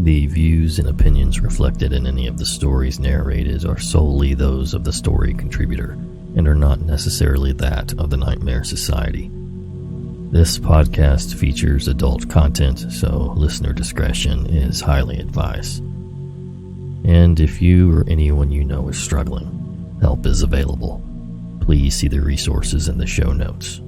The views and opinions reflected in any of the stories narrated are solely those of the story contributor and are not necessarily that of the Nightmare Society. This podcast features adult content, so listener discretion is highly advised. And if you or anyone you know is struggling, help is available. Please see the resources in the show notes.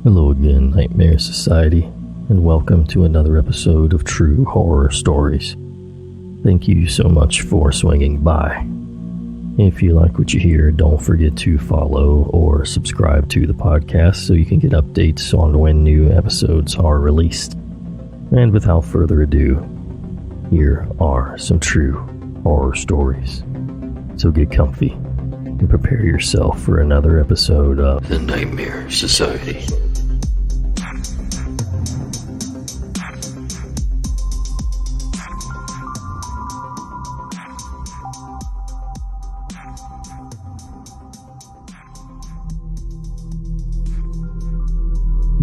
Hello again, Nightmare Society, and welcome to another episode of True Horror Stories. Thank you so much for swinging by. If you like what you hear, don't forget to follow or subscribe to the podcast so you can get updates on when new episodes are released. And without further ado, here are some true horror stories. So get comfy and prepare yourself for another episode of The Nightmare Society.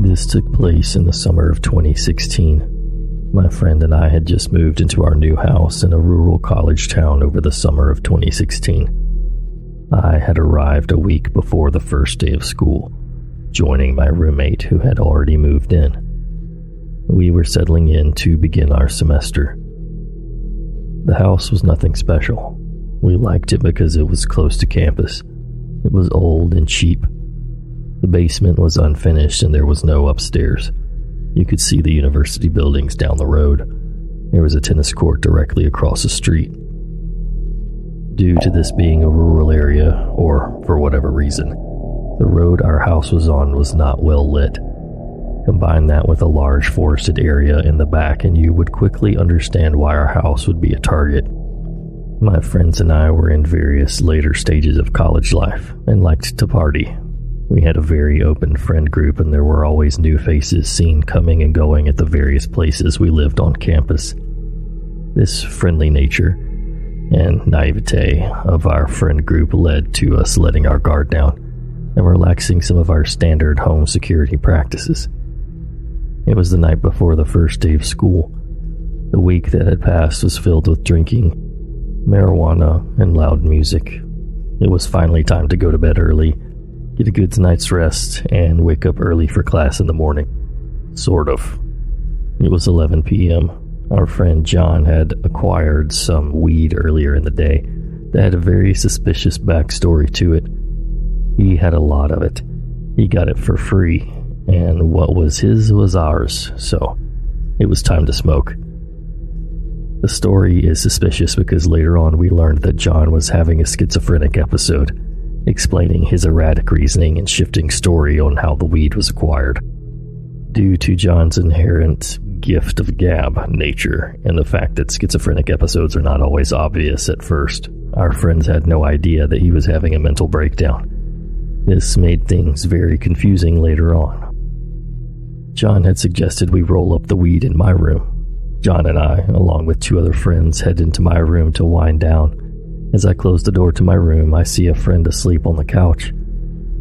This took place in the summer of 2016. My friend and I had just moved into our new house in a rural college town over the summer of 2016. I had arrived a week before the first day of school, joining my roommate who had already moved in. We were settling in to begin our semester. The house was nothing special. We liked it because it was close to campus. It was old and cheap. The basement was unfinished and there was no upstairs. You could see the university buildings down the road. There was a tennis court directly across the street. Due to this being a rural area, or for whatever reason, the road our house was on was not well lit. Combine that with a large forested area in the back and you would quickly understand why our house would be a target. My friends and I were in various later stages of college life and liked to party. We had a very open friend group and there were always new faces seen coming and going at the various places we lived on campus. This friendly nature and naivete of our friend group led to us letting our guard down and relaxing some of our standard home security practices. It was the night before the first day of school. The week that had passed was filled with drinking, marijuana, and loud music. It was finally time to go to bed early, get a good night's rest, and wake up early for class in the morning. Sort of. It was 11 p.m. Our friend John had acquired some weed earlier in the day that had a very suspicious backstory to it. He had a lot of it. He got it for free, and what was his was ours, so it was time to smoke. The story is suspicious because later on we learned that John was having a schizophrenic episode, explaining his erratic reasoning and shifting story on how the weed was acquired. Due to John's inherent gift of gab nature and the fact that schizophrenic episodes are not always obvious at first, our friends had no idea that he was having a mental breakdown. This made things very confusing later on. John had suggested we roll up the weed in my room. John and I, along with two other friends, head into my room to wind down. As I close the door to my room, I see a friend asleep on the couch.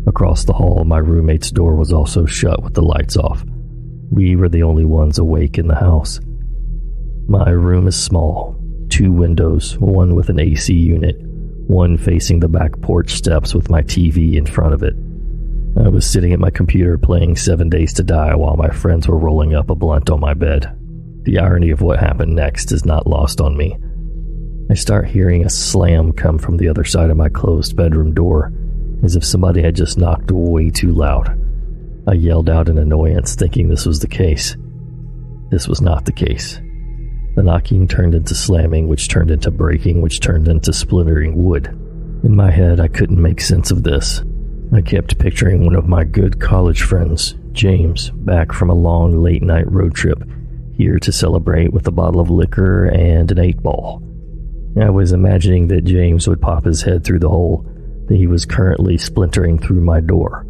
Across the hall, my roommate's door was also shut with the lights off. We were the only ones awake in the house. My room is small, 2 windows, one with an AC unit, one facing the back porch steps with my TV in front of it. I was sitting at my computer playing 7 Days to Die while my friends were rolling up a blunt on my bed. The irony of what happened next is not lost on me. I start hearing a slam come from the other side of my closed bedroom door, as if somebody had just knocked way too loud. I yelled out in annoyance, thinking this was the case. This was not the case. The knocking turned into slamming, which turned into breaking, which turned into splintering wood. In my head, I couldn't make sense of this. I kept picturing one of my good college friends, James, back from a long late-night road trip, here to celebrate with a bottle of liquor and an 8-ball. I was imagining that James would pop his head through the hole that he was currently splintering through my door,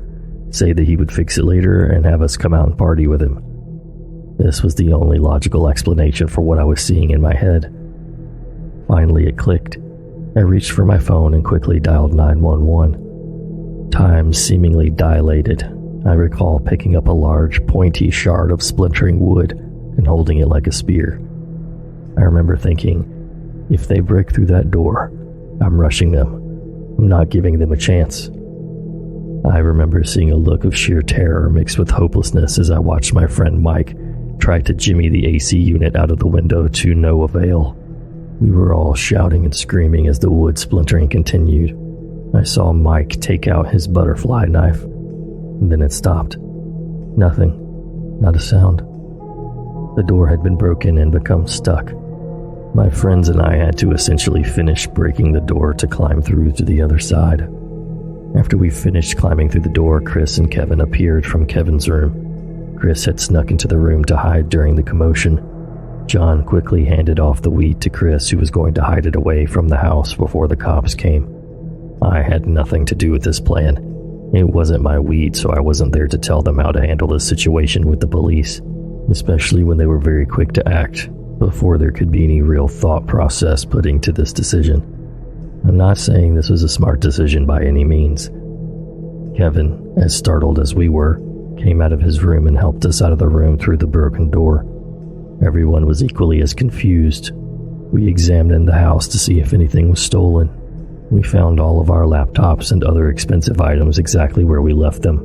say that he would fix it later, and have us come out and party with him. This was the only logical explanation for what I was seeing in my head. Finally, it clicked. I reached for my phone and quickly dialed 911. Time seemingly dilated. I recall picking up a large, pointy shard of splintering wood and holding it like a spear. I remember thinking, if they break through that door, I'm rushing them. I'm not giving them a chance. I remember seeing a look of sheer terror mixed with hopelessness as I watched my friend Mike try to jimmy the AC unit out of the window to no avail. We were all shouting and screaming as the wood splintering continued. I saw Mike take out his butterfly knife. Then it stopped. Nothing. Not a sound. The door had been broken and become stuck. My friends and I had to essentially finish breaking the door to climb through to the other side. After we finished climbing through the door, Chris and Kevin appeared from Kevin's room. Chris had snuck into the room to hide during the commotion. John quickly handed off the weed to Chris, who was going to hide it away from the house before the cops came. I had nothing to do with this plan. It wasn't my weed, so I wasn't there to tell them how to handle this situation with the police, especially when they were very quick to act, before there could be any real thought process put into this decision. I'm not saying this was a smart decision by any means. Kevin, as startled as we were, came out of his room and helped us out of the room through the broken door. Everyone was equally as confused. We examined the house to see if anything was stolen. We found all of our laptops and other expensive items exactly where we left them.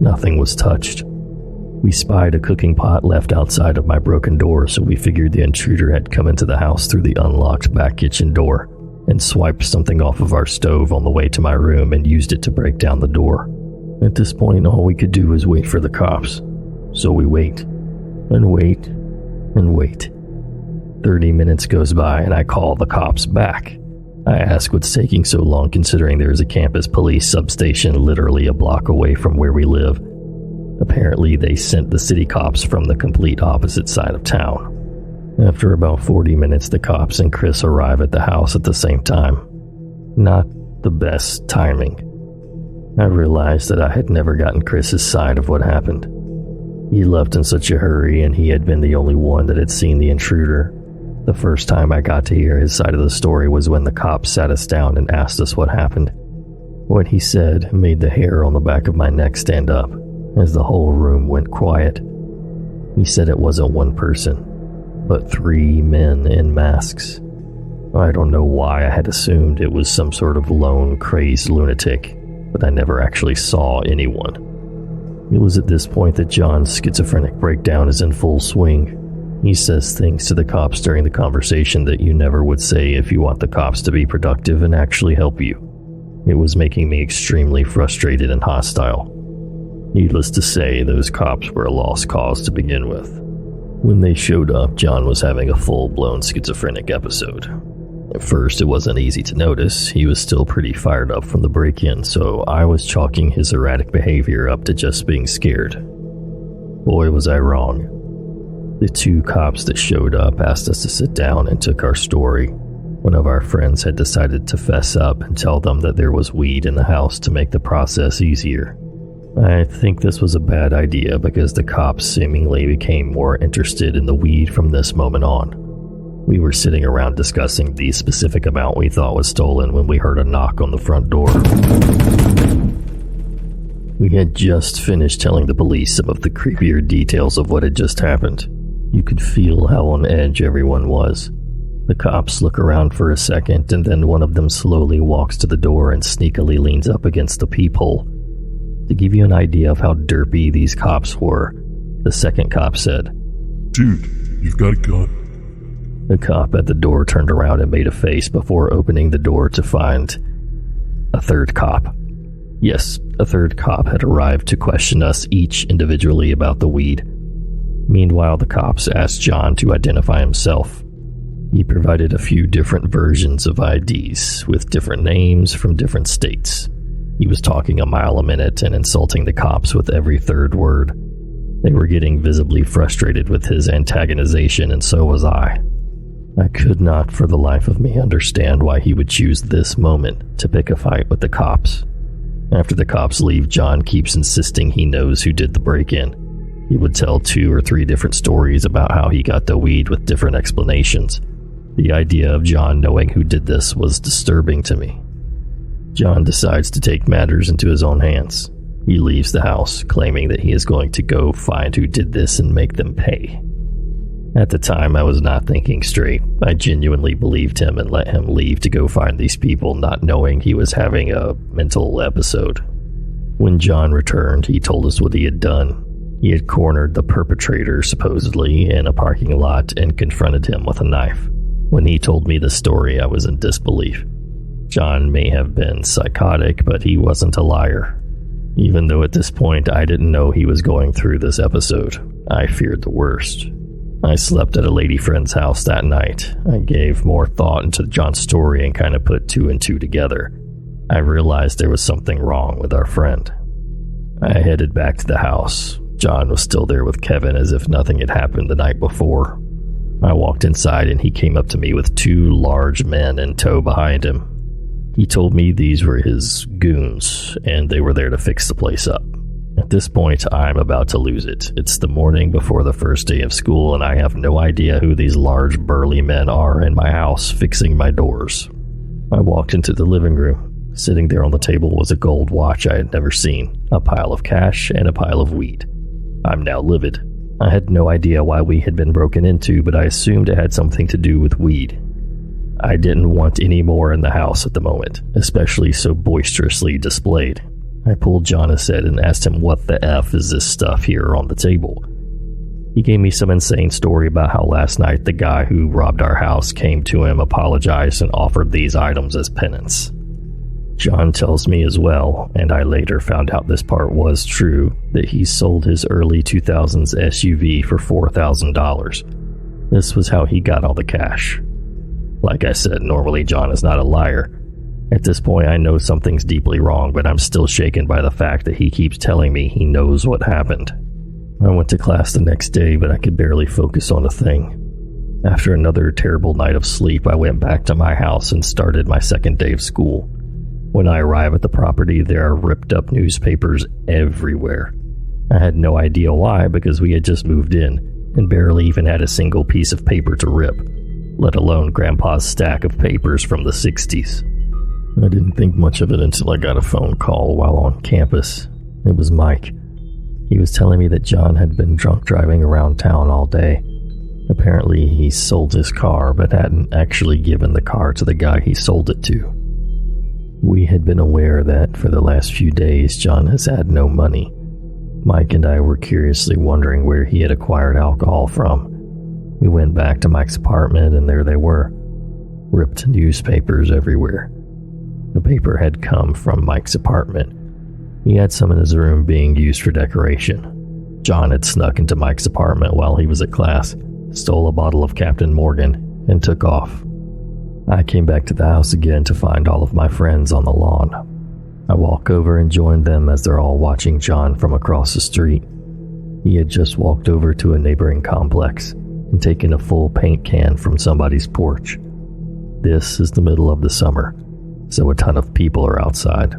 Nothing was touched. We spied a cooking pot left outside of my broken door, so we figured the intruder had come into the house through the unlocked back kitchen door and swiped something off of our stove on the way to my room and used it to break down the door. At this point, all we could do was wait for the cops. So we wait, and wait, and wait. 30 minutes goes by and I call the cops back. I ask what's taking so long considering there is a campus police substation literally a block away from where we live. Apparently they sent the city cops from the complete opposite side of town. After about 40 minutes, the cops and Chris arrive at the house at the same time. Not the best timing. I realized that I had never gotten Chris's side of what happened. He left in such a hurry and he had been the only one that had seen the intruder. The first time I got to hear his side of the story was when the cops sat us down and asked us what happened. What he said made the hair on the back of my neck stand up as the whole room went quiet. He said it wasn't one person, but 3 men in masks. I don't know why I had assumed it was some sort of lone, crazed lunatic, but I never actually saw anyone. It was at this point that John's schizophrenic breakdown is in full swing. He says things to the cops during the conversation that you never would say if you want the cops to be productive and actually help you. It was making me extremely frustrated and hostile. Needless to say, those cops were a lost cause to begin with. When they showed up, John was having a full-blown schizophrenic episode. At first, it wasn't easy to notice. He was still pretty fired up from the break-in, so I was chalking his erratic behavior up to just being scared. Boy, was I wrong. The 2 cops that showed up asked us to sit down and took our story. One of our friends had decided to fess up and tell them that there was weed in the house to make the process easier. I think this was a bad idea because the cops seemingly became more interested in the weed from this moment on. We were sitting around discussing the specific amount we thought was stolen when we heard a knock on the front door. We had just finished telling the police some of the creepier details of what had just happened. You could feel how on edge everyone was. The cops look around for a second, and then one of them slowly walks to the door and sneakily leans up against the peephole. To give you an idea of how derpy these cops were, the second cop said, "Dude, you've got a gun." The cop at the door turned around and made a face before opening the door to find a third cop. Yes, a third cop had arrived to question us each individually about the weed. Meanwhile, the cops asked John to identify himself. He provided a few different versions of IDs with different names from different states. He was talking a mile a minute and insulting the cops with every third word. They were getting visibly frustrated with his antagonization, and so was I. I could not for the life of me understand why he would choose this moment to pick a fight with the cops. After the cops leave, John keeps insisting he knows who did the break-in. He would tell 2 or 3 different stories about how he got the weed with different explanations. The idea of John knowing who did this was disturbing to me. John decides to take matters into his own hands. He leaves the house, claiming that he is going to go find who did this and make them pay. At the time, I was not thinking straight. I genuinely believed him and let him leave to go find these people, not knowing he was having a mental episode. When John returned, he told us what he had done. He had cornered the perpetrator, supposedly, in a parking lot and confronted him with a knife. When he told me the story, I was in disbelief. John may have been psychotic, but he wasn't a liar. Even though at this point I didn't know he was going through this episode, I feared the worst. I slept at a lady friend's house that night. I gave more thought into John's story and kind of put two and two together. I realized there was something wrong with our friend. I headed back to the house. John was still there with Kevin as if nothing had happened the night before. I walked inside and he came up to me with two large men in tow behind him. He told me these were his goons and they were there to fix the place up. At this point, I'm about to lose it. It's the morning before the first day of school and I have no idea who these large burly men are in my house fixing my doors. I walked into the living room. Sitting there on the table was a gold watch I had never seen, a pile of cash, and a pile of weed. I'm now livid. I had no idea why we had been broken into, but I assumed it had something to do with weed. I didn't want any more in the house at the moment, especially so boisterously displayed. I pulled John aside and asked him what the F is this stuff here on the table. He gave me some insane story about how last night the guy who robbed our house came to him, apologized, and offered these items as penance. John tells me as well, and I later found out this part was true, that he sold his early 2000s SUV for $4,000. This was how he got all the cash. Like I said, normally John is not a liar. At this point, I know something's deeply wrong, but I'm still shaken by the fact that he keeps telling me he knows what happened. I went to class the next day, but I could barely focus on a thing. After another terrible night of sleep, I went back to my house and started my second day of school. When I arrive at the property, there are ripped up newspapers everywhere. I had no idea why because we had just moved in and barely even had a single piece of paper to rip, let alone Grandpa's stack of papers from the 60s. I didn't think much of it until I got a phone call while on campus. It was Mike. He was telling me that John had been drunk driving around town all day. Apparently he sold his car but hadn't actually given the car to the guy he sold it to. We had been aware that for the last few days John has had no money. Mike and I were curiously wondering where he had acquired alcohol from. We went back to Mike's apartment and there they were, ripped newspapers everywhere. The paper had come from Mike's apartment. He had some in his room being used for decoration. John had snuck into Mike's apartment while he was at class, stole a bottle of Captain Morgan, and took off. I came back to the house again to find all of my friends on the lawn. I walk over and join them as they're all watching John from across the street. He had just walked over to a neighboring complex and taken a full paint can from somebody's porch. This is the middle of the summer, so a ton of people are outside.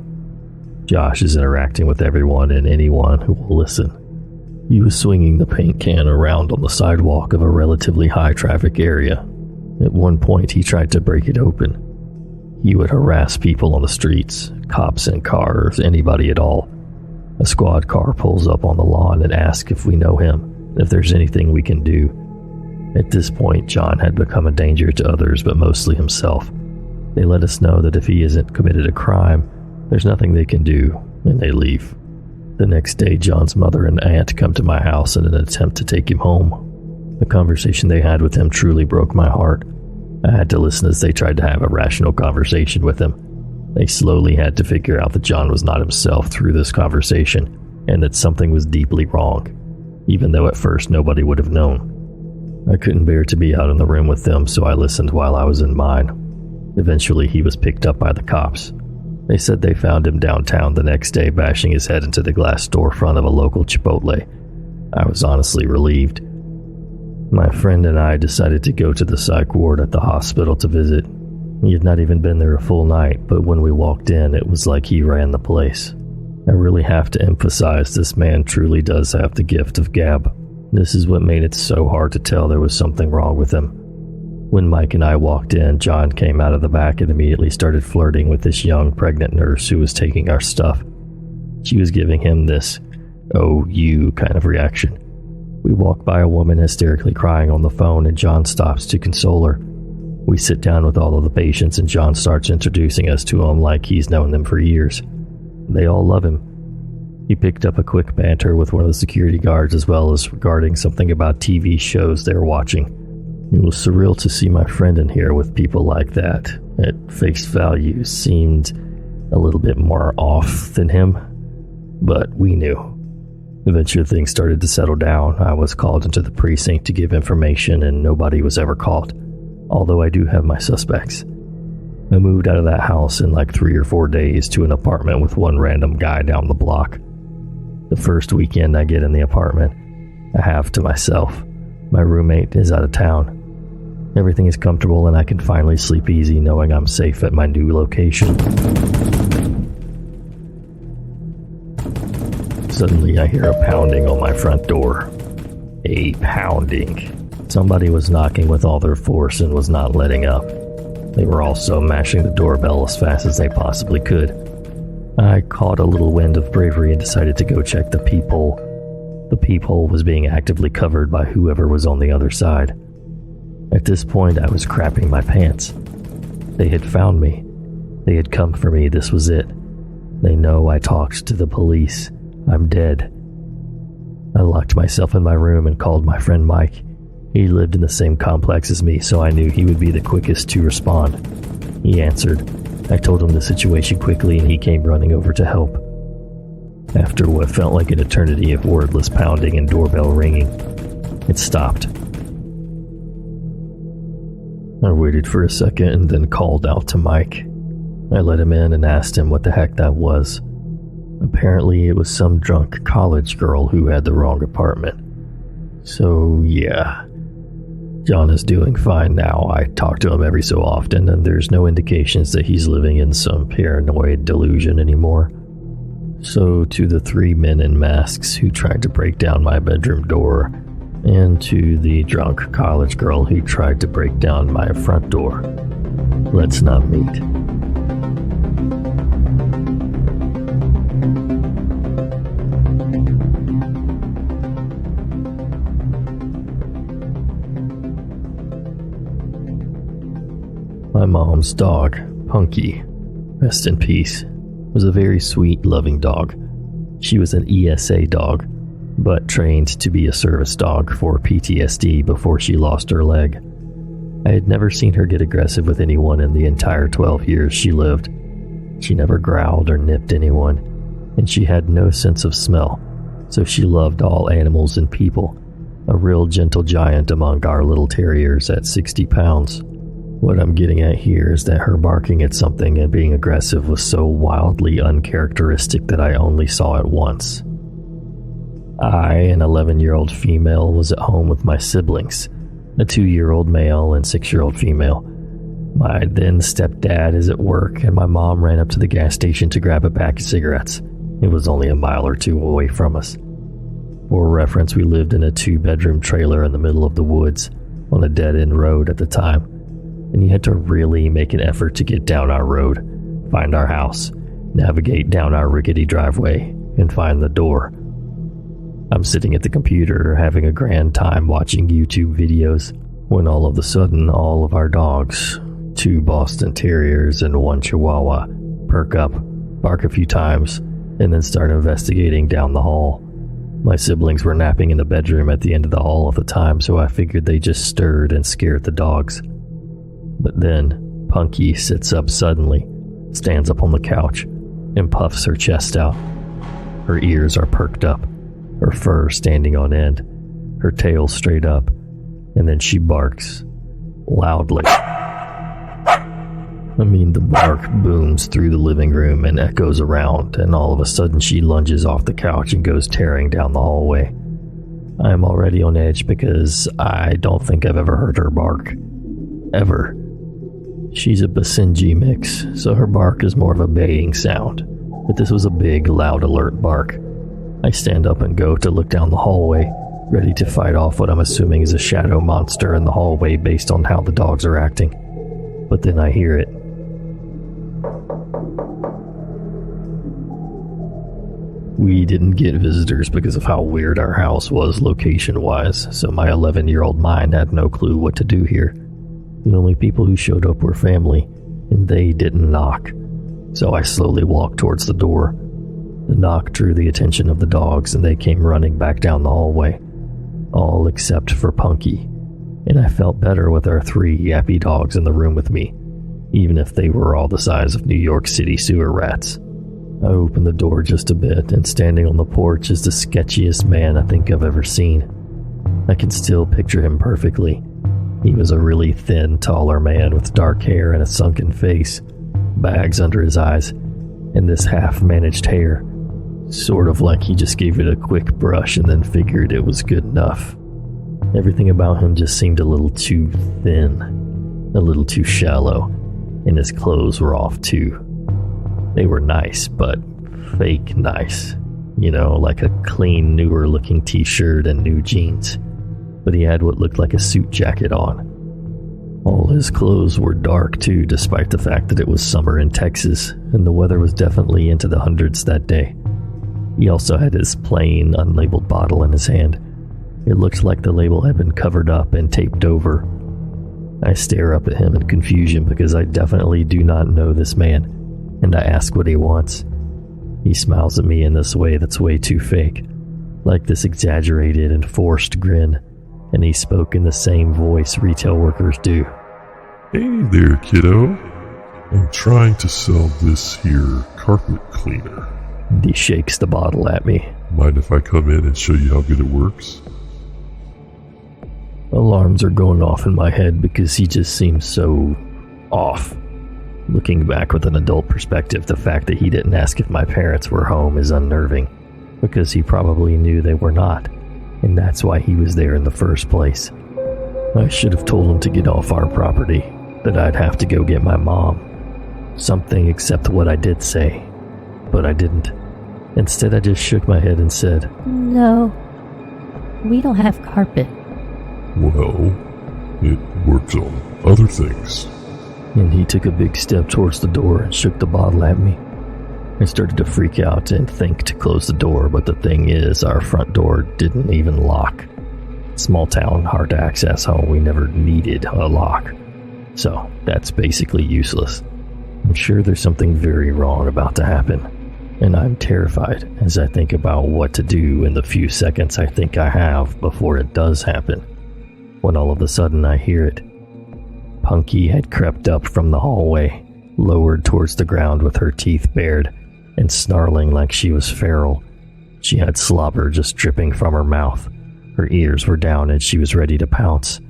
Josh is interacting with everyone and anyone who will listen. He was swinging the paint can around on the sidewalk of a relatively high-traffic area. At one point, he tried to break it open. He would harass people on the streets, cops in cars, anybody at all. A squad car pulls up on the lawn and asks if we know him, if there's anything we can do. At this point, John had become a danger to others, but mostly himself. They let us know that if he hasn't committed a crime, there's nothing they can do, and they leave. The next day, John's mother and aunt come to my house in an attempt to take him home. The conversation they had with him truly broke my heart. I had to listen as they tried to have a rational conversation with him. They slowly had to figure out that John was not himself through this conversation, and that something was deeply wrong, even though at first nobody would have known. I couldn't bear to be out in the room with them, so I listened while I was in mine. Eventually, he was picked up by the cops. They said they found him downtown the next day bashing his head into the glass storefront of a local Chipotle. I was honestly relieved. My friend and I decided to go to the psych ward at the hospital to visit. He had not even been there a full night, but when we walked in, it was like he ran the place. I really have to emphasize this man truly does have the gift of gab. This is what made it so hard to tell there was something wrong with him. When Mike and I walked in, John came out of the back and immediately started flirting with this young pregnant nurse who was taking our stuff. She was giving him this, "oh, you" kind of reaction. We walk by a woman hysterically crying on the phone, and John stops to console her. We sit down with all of the patients, and John starts introducing us to them like he's known them for years. They all love him. He picked up a quick banter with one of the security guards, as well as regarding something about TV shows they were watching. It was surreal to see my friend in here with people like that. At face value, seemed a little bit more off than him, but we knew. Eventually things started to settle down. I was called into the precinct to give information, and nobody was ever caught, although I do have my suspects. I moved out of that house in like 3 or 4 days to an apartment with one random guy down the block. The first weekend I get in the apartment, I have to myself. My roommate is out of town. Everything is comfortable, and I can finally sleep easy knowing I'm safe at my new location. Suddenly I hear a pounding on my front door. A pounding. Somebody was knocking with all their force and was not letting up. They were also mashing the doorbell as fast as they possibly could. I caught a little wind of bravery and decided to go check the peephole. The peephole was being actively covered by whoever was on the other side. At this point, I was crapping my pants. They had found me. They had come for me. This was it. They know I talked to the police. I'm dead. I locked myself in my room and called my friend Mike. He lived in the same complex as me, so I knew he would be the quickest to respond. He answered. I told him the situation quickly, and he came running over to help. After what felt like an eternity of wordless pounding and doorbell ringing, it stopped. I waited for a second and then called out to Mike. I let him in and asked him what the heck that was. Apparently it was some drunk college girl who had the wrong apartment. So yeah, John is doing fine now. I talk to him every so often, and there's no indications that he's living in some paranoid delusion anymore. So to the 3 men in masks who tried to break down my bedroom door, and to the drunk college girl who tried to break down my front door, let's not meet. My mom's dog, Punky, rest in peace, was a very sweet, loving dog. She was an ESA dog, but trained to be a service dog for PTSD before she lost her leg. I had never seen her get aggressive with anyone in the entire 12 years she lived. She never growled or nipped anyone, and she had no sense of smell, so she loved all animals and people, a real gentle giant among our little terriers at 60 pounds. What I'm getting at here is that her barking at something and being aggressive was so wildly uncharacteristic that I only saw it once. I, an 11-year-old female, was at home with my siblings, a 2-year-old male and 6-year-old female. My then stepdad is at work, and my mom ran up to the gas station to grab a pack of cigarettes. It was only a mile or two away from us. For reference, we lived in a 2-bedroom trailer in the middle of the woods, on a dead-end road at the time, and you had to really make an effort to get down our road, find our house, navigate down our rickety driveway, and find the door. I'm sitting at the computer having a grand time watching YouTube videos when all of a sudden all of our dogs, 2 Boston Terriers and 1 Chihuahua, perk up, bark a few times, and then start investigating down the hall. My siblings were napping in the bedroom at the end of the hall at the time, so I figured they just stirred and scared the dogs. But then Punky sits up suddenly, stands up on the couch, and puffs her chest out. Her ears are perked up, her fur standing on end, her tail straight up, and then she barks loudly. The bark booms through the living room and echoes around, and all of a sudden she lunges off the couch and goes tearing down the hallway. I'm already on edge because I don't think I've ever heard her bark. Ever. She's a Basenji mix, so her bark is more of a baying sound, but this was a big, loud, alert bark. I stand up and go to look down the hallway, ready to fight off what I'm assuming is a shadow monster in the hallway based on how the dogs are acting. But then I hear it. We didn't get visitors because of how weird our house was location-wise, so my 11-year-old mind had no clue what to do here. The only people who showed up were family, and they didn't knock. So I slowly walked towards the door. The knock drew the attention of the dogs, and they came running back down the hallway. All except for Punky, and I felt better with our 3 yappy dogs in the room with me, even if they were all the size of New York City sewer rats. I opened the door just a bit, and standing on the porch is the sketchiest man I think I've ever seen. I can still picture him perfectly. He was a really thin, taller man with dark hair and a sunken face, bags under his eyes, and this half-managed hair. Sort of like he just gave it a quick brush and then figured it was good enough. Everything about him just seemed a little too thin, a little too shallow, and his clothes were off too. They were nice, but fake nice. You know, like a clean, newer looking t-shirt and new jeans. But he had what looked like a suit jacket on. All his clothes were dark too, despite the fact that it was summer in Texas, and the weather was definitely into the hundreds that day. He also had his plain, unlabeled bottle in his hand. It looked like the label had been covered up and taped over. I stare up at him in confusion because I definitely do not know this man, and I ask what he wants. He smiles at me in this way that's way too fake, like this exaggerated and forced grin, and he spoke in the same voice retail workers do. Hey there, kiddo. I'm trying to sell this here carpet cleaner. And he shakes the bottle at me. Mind if I come in and show you how good it works? Alarms are going off in my head because he just seems so off. Looking back with an adult perspective, the fact that he didn't ask if my parents were home is unnerving, because he probably knew they were not, and that's why he was there in the first place. I should have told him to get off our property, that I'd have to go get my mom. Something except what I did say, but I didn't. Instead, I just shook my head and said, No, we don't have carpet. Well, it works on other things. And he took a big step towards the door and shook the bottle at me. I started to freak out and think to close the door, but the thing is, our front door didn't even lock. Small town, hard to access home, we never needed a lock. So, that's basically useless. I'm sure there's something very wrong about to happen, and I'm terrified as I think about what to do in the few seconds I think I have before it does happen. When all of a sudden I hear it. Punky had crept up from the hallway, lowered towards the ground with her teeth bared, and snarling like she was feral. She had slobber just dripping from her mouth. Her ears were down and she was ready to pounce.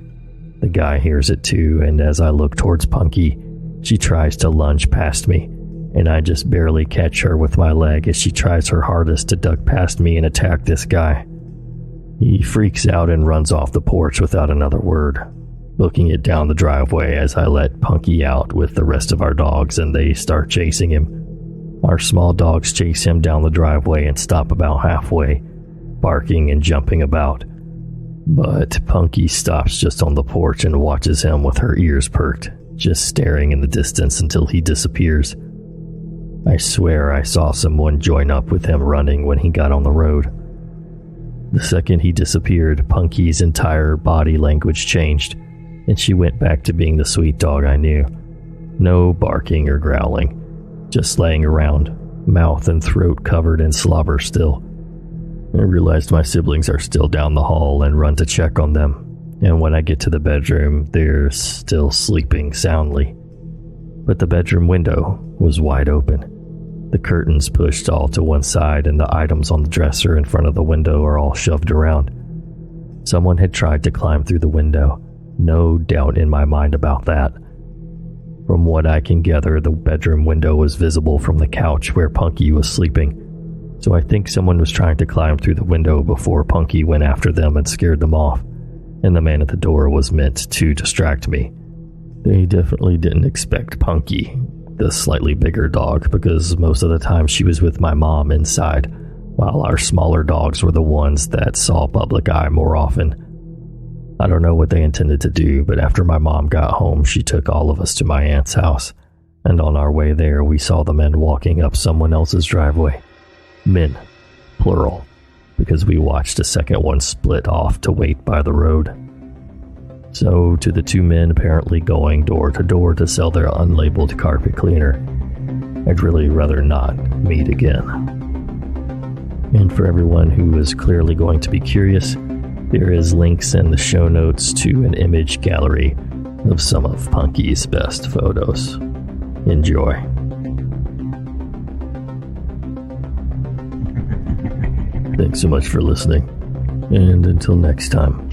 The guy hears it too, and as I look towards Punky, she tries to lunge past me, and I just barely catch her with my leg as she tries her hardest to duck past me and attack this guy. He freaks out and runs off the porch without another word, booking it down the driveway as I let Punky out with the rest of our dogs and they start chasing him. Our small dogs chase him down the driveway and stop about halfway, barking and jumping about. But Punky stops just on the porch and watches him with her ears perked, just staring in the distance until he disappears. I swear I saw someone join up with him running when he got on the road. The second he disappeared, Punky's entire body language changed, and she went back to being the sweet dog I knew. No barking or growling, just laying around, mouth and throat covered in slobber still. I realized my siblings are still down the hall and run to check on them, and when I get to the bedroom, they're still sleeping soundly. But the bedroom window was wide open. The curtains pushed all to one side and the items on the dresser in front of the window are all shoved around. Someone had tried to climb through the window. No doubt in my mind about that. From what I can gather, the bedroom window was visible from the couch where Punky was sleeping. So I think someone was trying to climb through the window before Punky went after them and scared them off, and the man at the door was meant to distract me. They definitely didn't expect Punky, the slightly bigger dog, because most of the time she was with my mom inside, while our smaller dogs were the ones that saw public eye more often. I don't know what they intended to do, but after my mom got home, she took all of us to my aunt's house, and on our way there, we saw the men walking up someone else's driveway. Men, plural, because we watched a second one split off to wait by the road. So, to the two men apparently going door to door to sell their unlabeled carpet cleaner, I'd really rather not meet again. And for everyone who is clearly going to be curious, there is links in the show notes to an image gallery of some of Punky's best photos. Enjoy. Thanks so much for listening, and until next time.